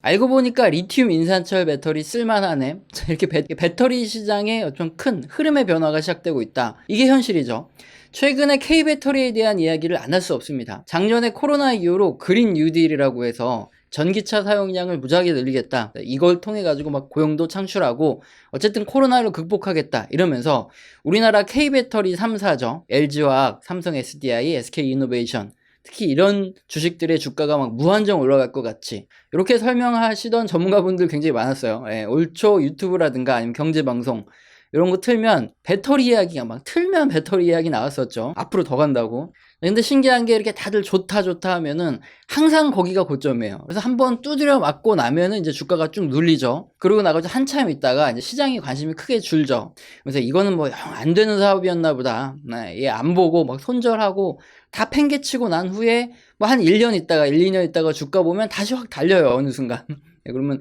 알고 보니까 리튬 인산철 배터리 쓸만하네. 자, 이렇게 배터리 시장에 어떤 큰 흐름의 변화가 시작되고 있다. 이게 현실이죠. 최근에 K배터리에 대한 이야기를 안 할 수 없습니다. 작년에 코로나 이후로 그린 뉴딜이라고 해서 전기차 사용량을 무지하게 늘리겠다. 이걸 통해 가지고 막 고용도 창출하고 어쨌든 코로나를 극복하겠다. 이러면서 우리나라 K배터리 3사죠. LG화학, 삼성 SDI, SK이노베이션. 특히 이런 주식들의 주가가 막 무한정 올라갈 것 같이 이렇게 설명하시던 전문가분들 굉장히 많았어요. 예, 올초 유튜브라든가 아니면 경제방송 이런 거 틀면 배터리 이야기가 막 틀면 배터리 이야기 나왔었죠. 앞으로 더 간다고. 근데 신기한 게 이렇게 다들 좋다 좋다 하면은 항상 거기가 고점이에요. 그래서 한번 두드려 맞고 나면은 이제 주가가 쭉 눌리죠. 그러고 나가지고 한참 있다가 이제 시장이 관심이 크게 줄죠. 그래서 이거는 뭐 안 되는 사업이었나 보다. 얘 안 보고 막 손절하고 다 팽개치고 난 후에 뭐 한 1년 있다가 1, 2년 있다가 주가 보면 다시 확 달려요. 어느 순간. 그러면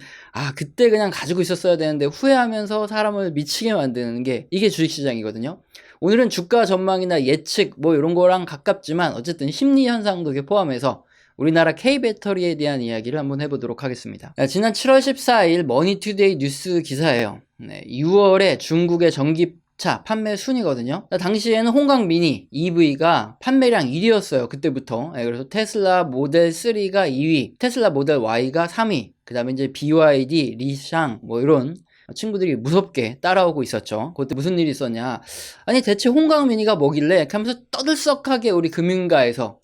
그때 그냥 가지고 있었어야 되는데 후회하면서 사람을 미치게 만드는 게 이게 주식시장이거든요. 오늘은 주가 전망이나 예측 뭐 이런 거랑 가깝지만 어쨌든 심리 현상도 포함해서 우리나라 K배터리에 대한 이야기를 한번 해보도록 하겠습니다. 지난 7월 14일 머니투데이 뉴스 기사예요. 6월에 중국의 전기차 판매 순이거든요. 당시에는 홍강 미니 EV가 판매량 1위였어요. 그때부터. 그래서 테슬라 모델 3가 2위, 테슬라 모델 Y가 3위, 그 다음에 이제 BYD, 리샹 뭐 이런 친구들이 무섭게 따라오고 있었죠. 그때 무슨 일이 있었냐. 아니 대체 홍강미니가 뭐길래 이렇게 하면서 떠들썩하게 우리 금융가에서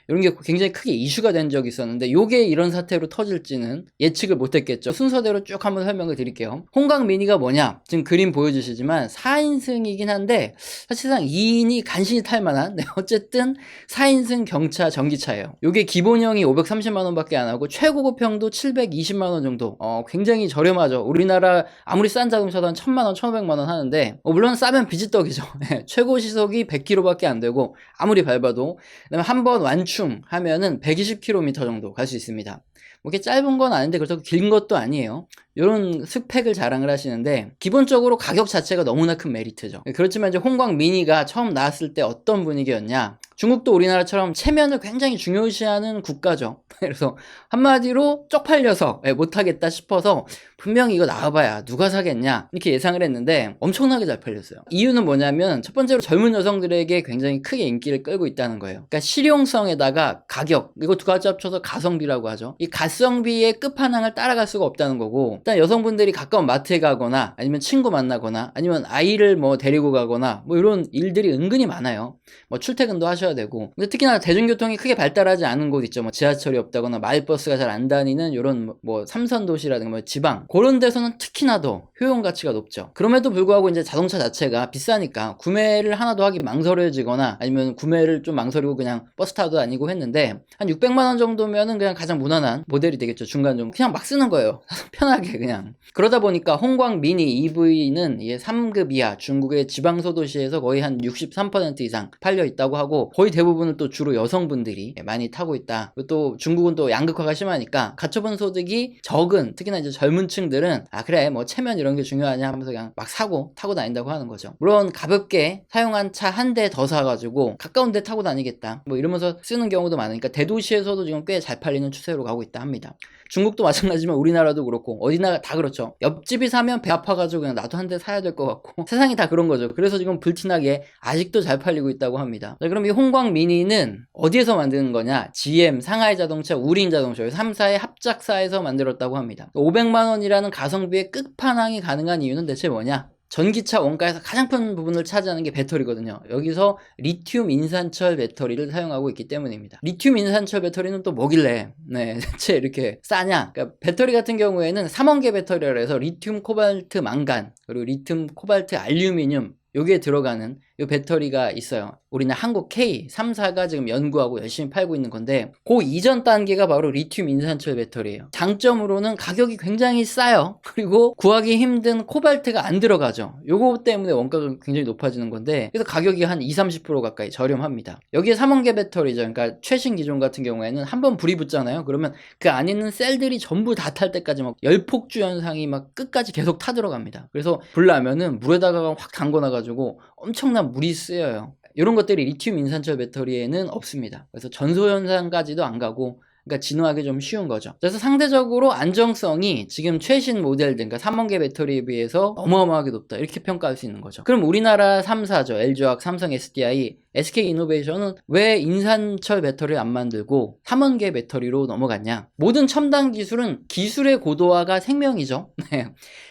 이런 게 굉장히 크게 이슈가 된 적이 있었는데 요게 이런 사태로 터질지는 예측을 못했겠죠. 순서대로 쭉 한번 설명을 드릴게요. 홍강미니가 뭐냐. 지금 그림 보여주시지만 4인승이긴 한데 사실상 2인이 간신히 탈만한 어쨌든 4인승 경차 전기차예요. 요게 기본형이 530만원 밖에 안 하고 최고급형도 720만원 정도. 굉장히 저렴하죠. 우리나라 아무리 싼 자동차도 한 1000만원, 1500만원 하는데 물론 싸면 비지떡이죠. 최고 시속이 100km밖에 안 되고 아무리 밟아도 그다음에 한번 완충하면은 120km 정도 갈 수 있습니다. 뭐 이렇게 짧은 건 아닌데 그렇다고 긴 것도 아니에요. 이런 스펙을 자랑을 하시는데 기본적으로 가격 자체가 너무나 큰 메리트죠. 그렇지만 이제 홍광 미니가 처음 나왔을 때 어떤 분위기였냐. 중국도 우리나라처럼 체면을 굉장히 중요시하는 국가죠. 그래서 한마디로 쪽팔려서 못하겠다 싶어서 분명히 이거 나와봐야 누가 사겠냐 이렇게 예상을 했는데 엄청나게 잘 팔렸어요. 이유는 뭐냐면 첫 번째로 젊은 여성들에게 굉장히 크게 인기를 끌고 있다는 거예요. 그러니까 실용성에다가 가격, 이거 두 가지 합쳐서 가성비라고 하죠. 이 가성비의 끝판왕을 따라갈 수가 없다는 거고, 일단 여성분들이 가까운 마트에 가거나 아니면 친구 만나거나 아니면 아이를 뭐 데리고 가거나 뭐 이런 일들이 은근히 많아요. 뭐 출퇴근도 하셔야 되고. 근데 특히나 대중교통이 크게 발달하지 않은 곳 있죠. 뭐 지하철이 없다거나 마을버스가 잘 안 다니는 이런 뭐 삼선도시라든가 뭐 지방 그런 데서는 특히나 더 효용 가치가 높죠. 그럼에도 불구하고 이제 자동차 자체가 비싸니까 구매를 하나도 하기 망설여지거나 아니면 구매를 좀 망설이고 그냥 버스 타도 다니고 했는데 한 600만원 정도면은 그냥 가장 무난한 모델이 되겠죠. 중간 정도. 그냥 막 쓰는 거예요. 편하게 그냥. 그러다 보니까 홍광 미니 EV는 이게 3급 이하 중국의 지방소도시에서 거의 한 63% 이상 팔려 있다고 하고 거의 대부분은 또 주로 여성분들이 많이 타고 있다. 또 중국은 또 양극화가 심하니까 가처분 소득이 적은 특히나 이제 젊은 층들은 그래 뭐 체면 이런 게 중요하냐 하면서 그냥 막 사고 타고 다닌다고 하는 거죠. 물론 가볍게 사용한 차 한 대 더 사가지고 가까운 데 타고 다니겠다 뭐 이러면서 쓰는 경우도 많으니까 대도시에서도 지금 꽤 잘 팔리는 추세로 가고 있다 합니다. 중국도 마찬가지지만 우리나라도 그렇고 어디나 다 그렇죠. 옆집이 사면 배 아파가지고 그냥 나도 한 대 사야 될 것 같고 세상이 다 그런 거죠. 그래서 지금 불티나게 아직도 잘 팔리고 있다고 합니다. 자, 그럼 이 홍광 미니는 어디에서 만드는 거냐? GM, 상하이 자동차, 우린 자동차 3사의 합작사에서 만들었다고 합니다. 500만원이라는 가성비의 끝판왕이 가능한 이유는 대체 뭐냐? 전기차 원가에서 가장 큰 부분을 차지하는 게 배터리거든요. 여기서 리튬 인산철 배터리를 사용하고 있기 때문입니다. 리튬 인산철 배터리는 또 뭐길래 대체 이렇게 싸냐? 그러니까 배터리 같은 경우에는 3원계 배터리라 해서 리튬 코발트 망간 그리고 리튬 코발트 알루미늄 여기에 들어가는 이 배터리가 있어요. 우리는 한국 K 3사가 지금 연구하고 열심히 팔고 있는 건데 그 이전 단계가 바로 리튬 인산철 배터리예요. 장점으로는 가격이 굉장히 싸요. 그리고 구하기 힘든 코발트가 안 들어가죠. 요거 때문에 원가가 굉장히 높아지는 건데 그래서 가격이 한 20-30% 가까이 저렴합니다. 여기에 3원계 배터리죠. 그러니까 최신 기종 같은 경우에는 한번 불이 붙잖아요. 그러면 그 안에 있는 셀들이 전부 다 탈 때까지 막 열폭주 현상이 막 끝까지 계속 타들어갑니다. 그래서 불 나면은 물에다가 확 담궈놔가지고 엄청난 물이 쓰여요. 이런 것들이 리튬 인산철 배터리에는 없습니다. 그래서 전소 현상까지도 안 가고 그러니까 진화하기 좀 쉬운 거죠. 그래서 상대적으로 안정성이 지금 최신 모델들, 그러니까 3원계 배터리에 비해서 어마어마하게 높다, 이렇게 평가할 수 있는 거죠. 그럼 우리나라 3사죠. LG화학, 삼성, SDI, SK이노베이션은 왜 인산철 배터리를 안 만들고 3원계 배터리로 넘어갔냐? 모든 첨단 기술은 기술의 고도화가 생명이죠.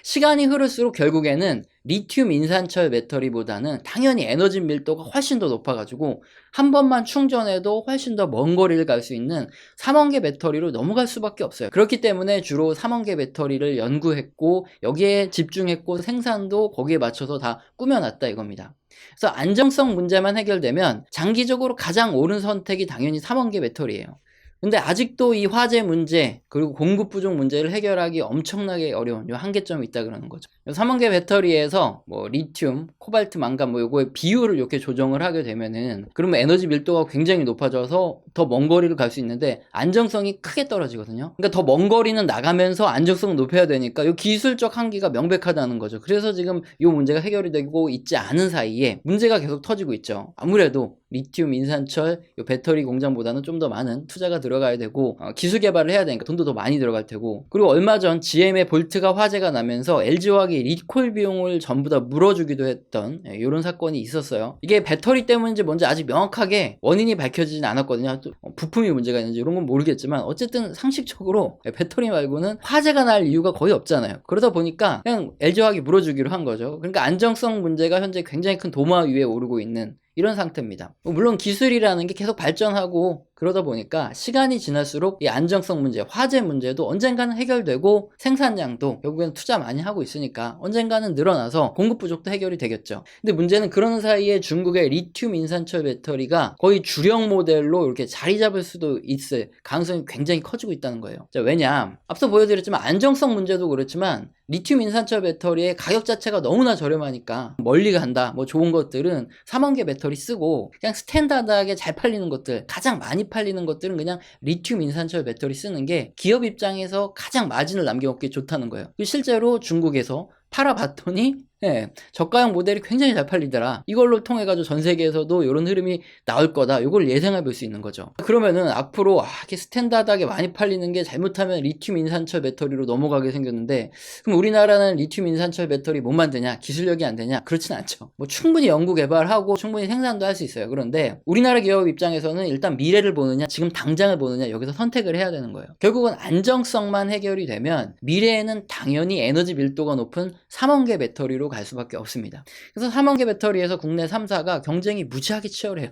시간이 흐를수록 결국에는 리튬 인산철 배터리보다는 당연히 에너지 밀도가 훨씬 더 높아가지고 한 번만 충전해도 훨씬 더 먼 거리를 갈 수 있는 3원계 배터리로 넘어갈 수밖에 없어요. 그렇기 때문에 주로 3원계 배터리를 연구했고 여기에 집중했고 생산도 거기에 맞춰서 다 꾸며놨다 이겁니다. 그래서 안정성 문제만 해결되면 장기적으로 가장 옳은 선택이 당연히 3원계 배터리예요. 근데 아직도 이 화재 문제 그리고 공급 부족 문제를 해결하기 엄청나게 어려운 요 한계점이 있다 그러는 거죠. 3원계 배터리에서 뭐 리튬, 코발트, 망간 뭐 요거의 비율을 이렇게 조정을 하게 되면은 그러면 에너지 밀도가 굉장히 높아져서 더 먼 거리를 갈 수 있는데 안정성이 크게 떨어지거든요. 그러니까 더 먼 거리는 나가면서 안정성을 높여야 되니까 요 기술적 한계가 명백하다는 거죠. 그래서 지금 요 문제가 해결이 되고 있지 않은 사이에 문제가 계속 터지고 있죠. 아무래도 리튬 인산철 요 배터리 공장보다는 좀 더 많은 투자가 들어가야 되고 기술 개발을 해야 되니까 돈도 더 많이 들어갈 테고, 그리고 얼마 전 GM의 볼트가 화재가 나면서 LG화학이 리콜 비용을 전부 다 물어주기도 했던 이런 사건이 있었어요. 이게 배터리 때문인지 뭔지 아직 명확하게 원인이 밝혀지진 않았거든요. 또 부품이 문제가 있는지 이런 건 모르겠지만 어쨌든 상식적으로 배터리 말고는 화재가 날 이유가 거의 없잖아요. 그러다 보니까 그냥 LG화학이 물어주기로 한 거죠. 그러니까 안정성 문제가 현재 굉장히 큰 도마 위에 오르고 있는 이런 상태입니다. 물론 기술이라는 게 계속 발전하고 그러다 보니까 시간이 지날수록 이 안정성 문제, 화재 문제도 언젠가는 해결되고 생산량도 결국에는 투자 많이 하고 있으니까 언젠가는 늘어나서 공급 부족도 해결이 되겠죠. 근데 문제는 그런 사이에 중국의 리튬 인산철 배터리가 거의 주력 모델로 이렇게 자리 잡을 수도 있을 가능성이 굉장히 커지고 있다는 거예요. 자, 왜냐? 앞서 보여드렸지만 안정성 문제도 그렇지만 리튬 인산철 배터리의 가격 자체가 너무나 저렴하니까 멀리 간다, 뭐 좋은 것들은 3원계 배터리 쓰고 그냥 스탠다드하게 잘 팔리는 것들, 가장 많이 팔리는 것들은 그냥 리튬 인산철 배터리 쓰는 게 기업 입장에서 가장 마진을 남겨먹기 좋다는 거예요. 실제로 중국에서 팔아봤더니 저가형 모델이 굉장히 잘 팔리더라. 이걸로 통해 가지고 전 세계에서도 이런 흐름이 나올 거다. 이걸 예상해 볼 수 있는 거죠. 그러면은 앞으로 이렇게 스탠다드하게 많이 팔리는 게 잘못하면 리튬 인산철 배터리로 넘어가게 생겼는데, 그럼 우리나라는 리튬 인산철 배터리 못 만드냐? 기술력이 안 되냐? 그렇진 않죠. 뭐 충분히 연구 개발하고 충분히 생산도 할 수 있어요. 그런데 우리나라 기업 입장에서는 일단 미래를 보느냐, 지금 당장을 보느냐, 여기서 선택을 해야 되는 거예요. 결국은 안정성만 해결이 되면 미래에는 당연히 에너지 밀도가 높은 3원계 배터리로 갈 수밖에 없습니다. 그래서 3원계 배터리에서 국내 3사가 경쟁이 무지하게 치열해요.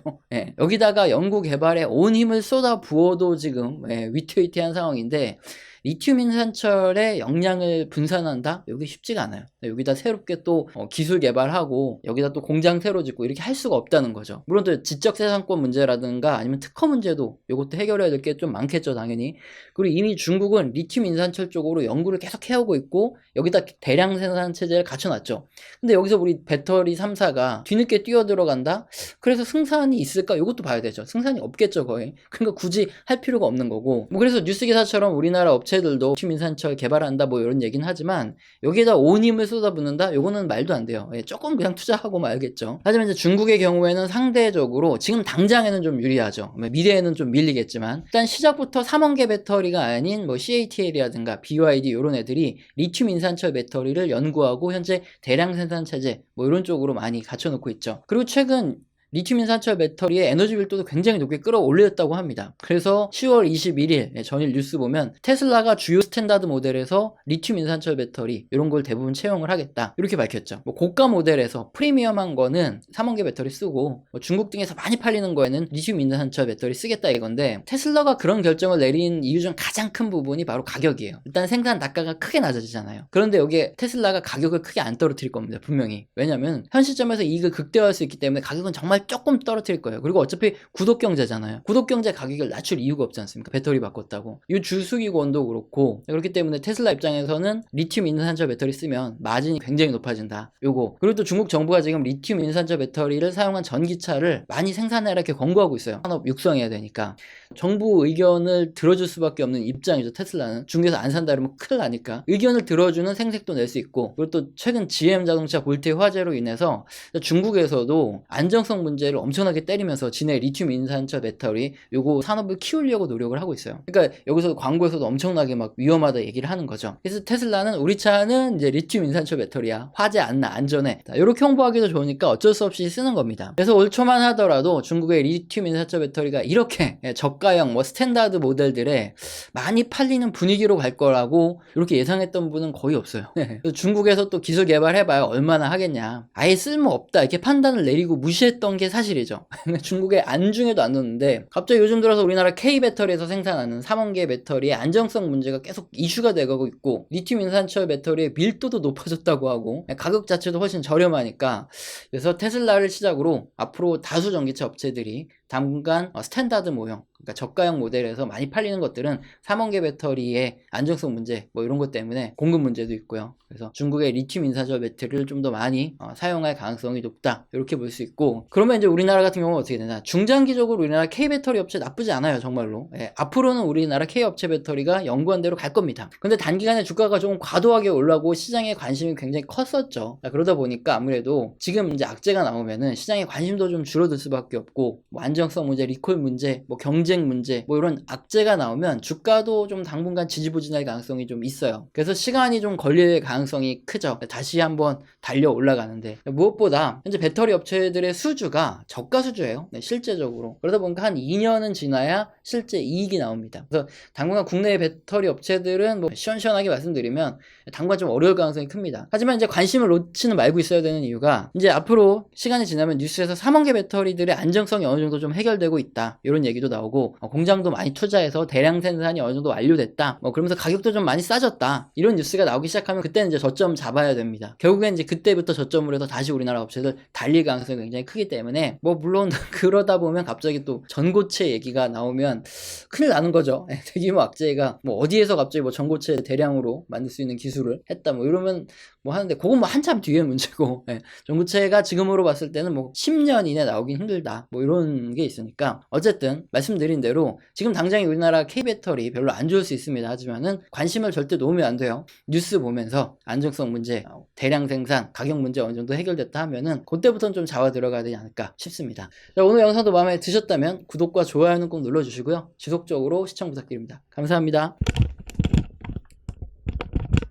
여기다가 연구 개발에 온 힘을 쏟아 부어도 지금 위태위태한 상황인데, 리튬 인산철의 역량을 분산한다? 여기 쉽지가 않아요. 여기다 새롭게 또 기술 개발하고 여기다 또 공장 새로 짓고 이렇게 할 수가 없다는 거죠. 물론 또 지적재산권 문제라든가 아니면 특허 문제도 이것도 해결해야 될 게 좀 많겠죠, 당연히. 그리고 이미 중국은 리튬 인산철 쪽으로 연구를 계속 해오고 있고 여기다 대량 생산 체제를 갖춰놨죠. 근데 여기서 우리 배터리 3사가 뒤늦게 뛰어들어간다? 그래서 승산이 있을까? 이것도 봐야 되죠. 승산이 없겠죠, 거의. 그러니까 굳이 할 필요가 없는 거고. 뭐 그래서 뉴스 기사처럼 우리나라 업체들도 리튬 인산철 개발한다 뭐 이런 얘기는 하지만 여기에다 온 힘을 쏟아붓는다? 요거는 말도 안 돼요. 조금 그냥 투자하고 말겠죠. 하지만 이제 중국의 경우에는 상대적으로 지금 당장에는 좀 유리하죠. 미래에는 좀 밀리겠지만 일단 시작부터 3원계 배터리가 아닌 뭐 CATL이라든가 BYD 이런 애들이 리튬 인산철 배터리를 연구하고 현재 대량 생산 체제 뭐 이런 쪽으로 많이 갖춰놓고 있죠. 그리고 최근 리튬 인산철 배터리의 에너지 밀도도 굉장히 높게 끌어올렸다고 합니다. 그래서 10월 21일 전일 뉴스 보면 테슬라가 주요 스탠다드 모델에서 리튬 인산철 배터리 이런 걸 대부분 채용을 하겠다 이렇게 밝혔죠. 뭐 고가 모델에서 프리미엄한 거는 3원계 배터리 쓰고 뭐 중국 등에서 많이 팔리는 거에는 리튬 인산철 배터리 쓰겠다 이건데, 테슬라가 그런 결정을 내린 이유 중 가장 큰 부분이 바로 가격이에요. 일단 생산 단가가 크게 낮아지잖아요. 그런데 여기에 테슬라가 가격을 크게 안 떨어뜨릴 겁니다, 분명히. 왜냐면 현 시점에서 이익을 극대화할 수 있기 때문에 가격은 정말 조금 떨어뜨릴 거예요. 그리고 어차피 구독경제잖아요. 구독경제 가격을 낮출 이유가 없지 않습니까? 배터리 바꿨다고. 이 주수기권도 그렇고, 그렇기 때문에 테슬라 입장에서는 리튬 인산철 배터리 쓰면 마진이 굉장히 높아진다. 요거. 그리고 또 중국 정부가 지금 리튬 인산철 배터리를 사용한 전기차를 많이 생산해라 이렇게 권고하고 있어요. 산업 육성해야 되니까. 정부 의견을 들어줄 수밖에 없는 입장이죠. 테슬라는 중국에서 안 산다 그러면 큰일 나니까 의견을 들어주는 생색도 낼 수 있고, 그리고 또 최근 GM 자동차 볼트의 화재로 인해서 중국에서도 안정성 문제를 엄청나게 때리면서 지네 리튬 인산철 배터리 요거 산업을 키우려고 노력을 하고 있어요. 그러니까 여기서 광고에서도 엄청나게 막 위험하다 얘기를 하는 거죠. 그래서 테슬라는 우리 차는 이제 리튬 인산철 배터리야, 화재 안 나, 안전해, 이렇게 홍보하기도 좋으니까 어쩔 수 없이 쓰는 겁니다. 그래서 올 초만 하더라도 중국의 리튬 인산철 배터리가 이렇게 저가형 뭐 스탠다드 모델들에 많이 팔리는 분위기로 갈 거라고 이렇게 예상했던 분은 거의 없어요. 중국에서 또 기술 개발해봐야 얼마나 하겠냐, 아예 쓸모없다 이렇게 판단을 내리고 무시했던 게 사실이죠. 중국의 안중에도 안 넣는데 갑자기 요즘 들어서 우리나라 K배터리에서 생산하는 3원계 배터리의 안정성 문제가 계속 이슈가 되고 있고, 리튬 인산철 배터리의 밀도도 높아졌다고 하고 가격 자체도 훨씬 저렴하니까, 그래서 테슬라를 시작으로 앞으로 다수 전기차 업체들이 당분간 스탠다드 모형, 그러니까 저가형 모델에서 많이 팔리는 것들은 3원계 배터리의 안정성 문제 뭐 이런 것 때문에 공급 문제도 있고요. 그래서 중국의 리튬 인산철 배터리를 좀 더 많이 사용할 가능성이 높다 이렇게 볼 수 있고, 그러면 이제 우리나라 같은 경우는 어떻게 되나, 중장기적으로 우리나라 K배터리 업체 나쁘지 않아요 정말로. 앞으로는 우리나라 K업체 배터리가 연구한 대로 갈 겁니다. 근데 단기간에 주가가 조금 과도하게 올라오고 시장에 관심이 굉장히 컸었죠. 그러다 보니까 아무래도 지금 이제 악재가 나오면은 시장에 관심도 좀 줄어들 수밖에 없고, 뭐 안정성 문제, 리콜 문제, 뭐 경쟁 문제, 뭐 이런 악재가 나오면 주가도 좀 당분간 지지부진할 가능성이 좀 있어요. 그래서 시간이 좀 걸릴 가능성이 크죠. 다시 한번 달려 올라가는데, 무엇보다 현재 배터리 업체들의 수주가 저가 수주예요. 실제적으로. 그러다 보니까 한 2년은 지나야 실제 이익이 나옵니다. 그래서 당분간 국내의 배터리 업체들은 뭐 시원시원하게 말씀드리면 당분간 좀 어려울 가능성이 큽니다. 하지만 이제 관심을 놓지는 말고 있어야 되는 이유가, 이제 앞으로 시간이 지나면 뉴스에서 3원계 배터리들의 안정성이 어느 정도 좀 해결되고 있다 이런 얘기도 나오고, 공장도 많이 투자해서 대량 생산이 어느 정도 완료됐다, 뭐 그러면서 가격도 좀 많이 싸졌다 이런 뉴스가 나오기 시작하면 그때는 이제 저점 잡아야 됩니다. 결국엔 이제 그때부터 저점으로 해서 다시 우리나라 업체들 달릴 가능성이 굉장히 크기 때문에, 뭐 물론 그러다 보면 갑자기 또 전고체 얘기가 나오면 큰일 나는 거죠. 대규모 악재가 뭐 어디에서 갑자기 뭐 전고체 대량으로 만들 수 있는 기술을 했다 뭐 이러면 뭐 하는데, 그건 뭐 한참 뒤의 문제고, 전고체가 지금으로 봤을 때는 뭐 10년 이내 나오긴 힘들다 뭐 이런 게 있으니까, 어쨌든 말씀드린 대로 지금 당장에 우리나라 K배터리 별로 안 좋을 수 있습니다. 하지만은 관심을 절대 놓으면 안 돼요. 뉴스 보면서 안정성 문제, 대량 생산, 가격 문제 어느 정도 해결됐다 하면은 그때부터는 좀 잡아 들어가야 되지 않을까 싶습니다. 자, 오늘 영상도 마음에 드셨다면 구독과 좋아요는 꼭 눌러주시고요. 지속적으로 시청 부탁드립니다. 감사합니다.